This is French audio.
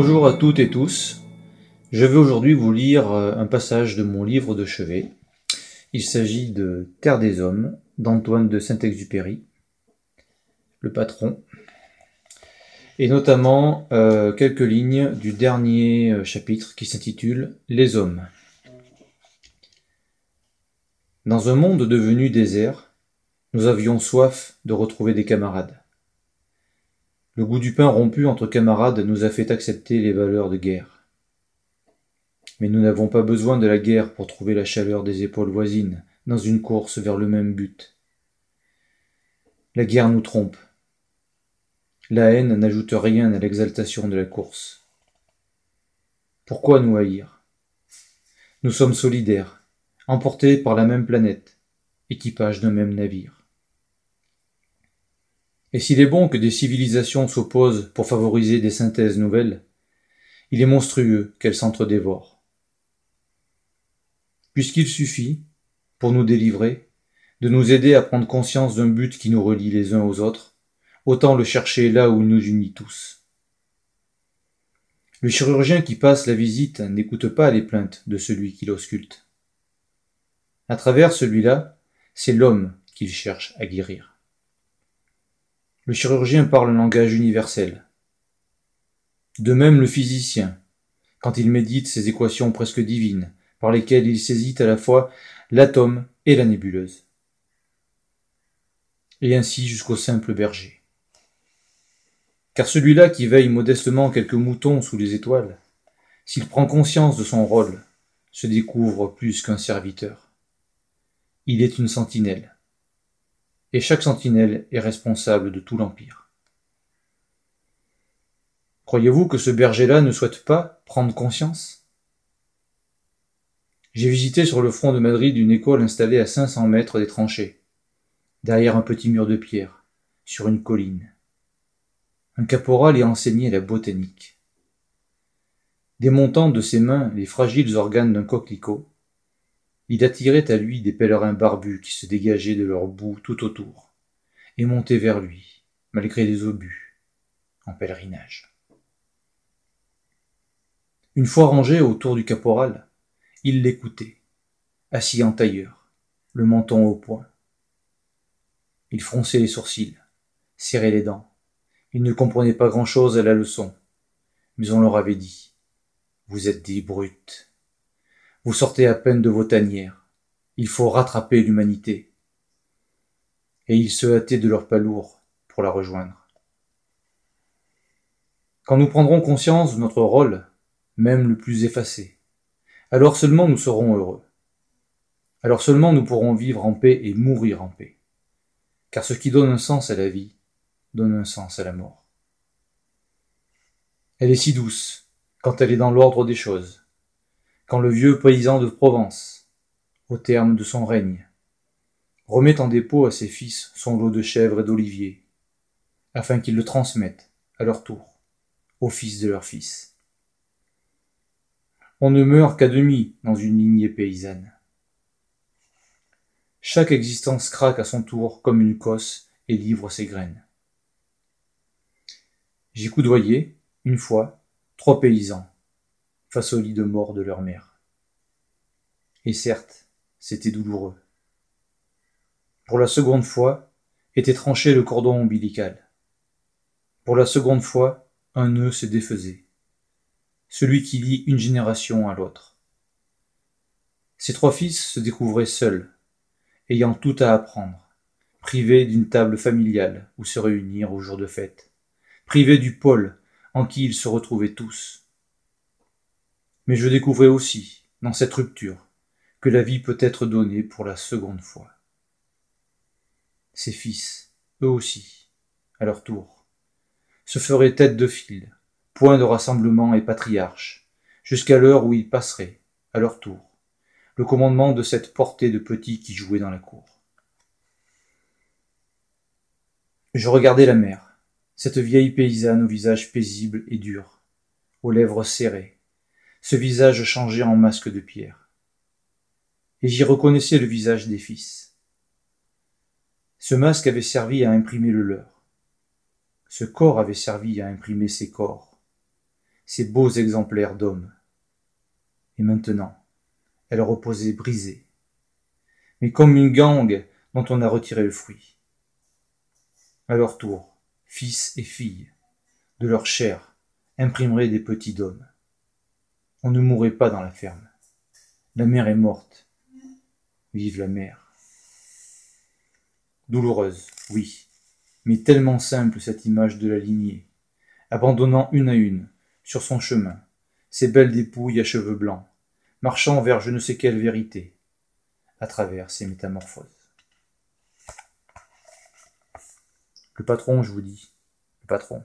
Bonjour à toutes et tous. Je vais aujourd'hui vous lire un passage de mon livre de chevet. Il s'agit de Terre des Hommes d'Antoine de Saint-Exupéry, le patron, et notamment quelques lignes du dernier chapitre qui s'intitule « Les hommes ». Dans un monde devenu désert, nous avions soif de retrouver des camarades. Le goût du pain rompu entre camarades nous a fait accepter les valeurs de guerre. Mais nous n'avons pas besoin de la guerre pour trouver la chaleur des épaules voisines dans une course vers le même but. La guerre nous trompe. La haine n'ajoute rien à l'exaltation de la course. Pourquoi nous haïr? Nous sommes solidaires, emportés par la même planète, équipage d'un même navire. Et s'il est bon que des civilisations s'opposent pour favoriser des synthèses nouvelles, il est monstrueux qu'elles s'entre-dévorent. Puisqu'il suffit, pour nous délivrer, de nous aider à prendre conscience d'un but qui nous relie les uns aux autres, autant le chercher là où il nous unit tous. Le chirurgien qui passe la visite n'écoute pas les plaintes de celui qui l'ausculte. À travers celui-là, c'est l'homme qu'il cherche à guérir. Le chirurgien parle un langage universel. De même le physicien, quand il médite ces équations presque divines, par lesquelles il saisit à la fois l'atome et la nébuleuse. Et ainsi jusqu'au simple berger. Car celui-là qui veille modestement quelques moutons sous les étoiles, s'il prend conscience de son rôle, se découvre plus qu'un serviteur. Il est une sentinelle. Et chaque sentinelle est responsable de tout l'empire. Croyez-vous que ce berger-là ne souhaite pas prendre conscience? J'ai visité sur le front de Madrid une école installée à 500 mètres des tranchées, derrière un petit mur de pierre, sur une colline. Un caporal y enseignait la botanique. Démontant de ses mains les fragiles organes d'un coquelicot, il attirait à lui des pèlerins barbus qui se dégageaient de leur boue tout autour, et montaient vers lui, malgré les obus, en pèlerinage. Une fois rangé autour du caporal, il l'écoutait, assis en tailleur, le menton au poing. Il fronçait les sourcils, serrait les dents. Il ne comprenait pas grand-chose à la leçon, mais on leur avait dit « Vous êtes des brutes. Vous sortez à peine de vos tanières. Il faut rattraper l'humanité. » Et ils se hâtaient de leur pas lourd pour la rejoindre. Quand nous prendrons conscience de notre rôle, même le plus effacé, alors seulement nous serons heureux. Alors seulement nous pourrons vivre en paix et mourir en paix. Car ce qui donne un sens à la vie, donne un sens à la mort. Elle est si douce, quand elle est dans l'ordre des choses, quand le vieux paysan de Provence, au terme de son règne, remet en dépôt à ses fils son lot de chèvres et d'oliviers, afin qu'ils le transmettent, à leur tour, aux fils de leurs fils. On ne meurt qu'à demi dans une lignée paysanne. Chaque existence craque à son tour comme une cosse et livre ses graines. J'ai coudoyé, une fois, 3 paysans, face au lit de mort de leur mère. Et certes, c'était douloureux. Pour la seconde fois, était tranché le cordon ombilical. Pour la seconde fois, un nœud se défaisait. Celui qui lie une génération à l'autre. Ces 3 fils se découvraient seuls, ayant tout à apprendre, privés d'une table familiale où se réunir au jour de fête, privés du pôle en qui ils se retrouvaient tous. Mais je découvrais aussi, dans cette rupture, que la vie peut être donnée pour la seconde fois. Ces fils, eux aussi, à leur tour, se feraient tête de file, point de rassemblement et patriarche, jusqu'à l'heure où ils passeraient, à leur tour, le commandement de cette portée de petits qui jouaient dans la cour. Je regardais la mère, cette vieille paysanne au visage paisible et dur, aux lèvres serrées, ce visage changé en masque de pierre. Et j'y reconnaissais le visage des fils. Ce masque avait servi à imprimer le leur. Ce corps avait servi à imprimer ces corps. ces beaux exemplaires d'hommes. Et maintenant, elle reposait brisée, mais comme une gangue dont on a retiré le fruit. À leur tour, fils et filles, de leur chair, imprimeraient des petits d'hommes. On ne mourrait pas dans la ferme. La mère est morte. Vive la mère. Douloureuse, oui, mais tellement simple cette image de la lignée, abandonnant une à une, sur son chemin, ces belles dépouilles à cheveux blancs, marchant vers je ne sais quelle vérité, à travers ces métamorphoses. Le patron, je vous dis, le patron.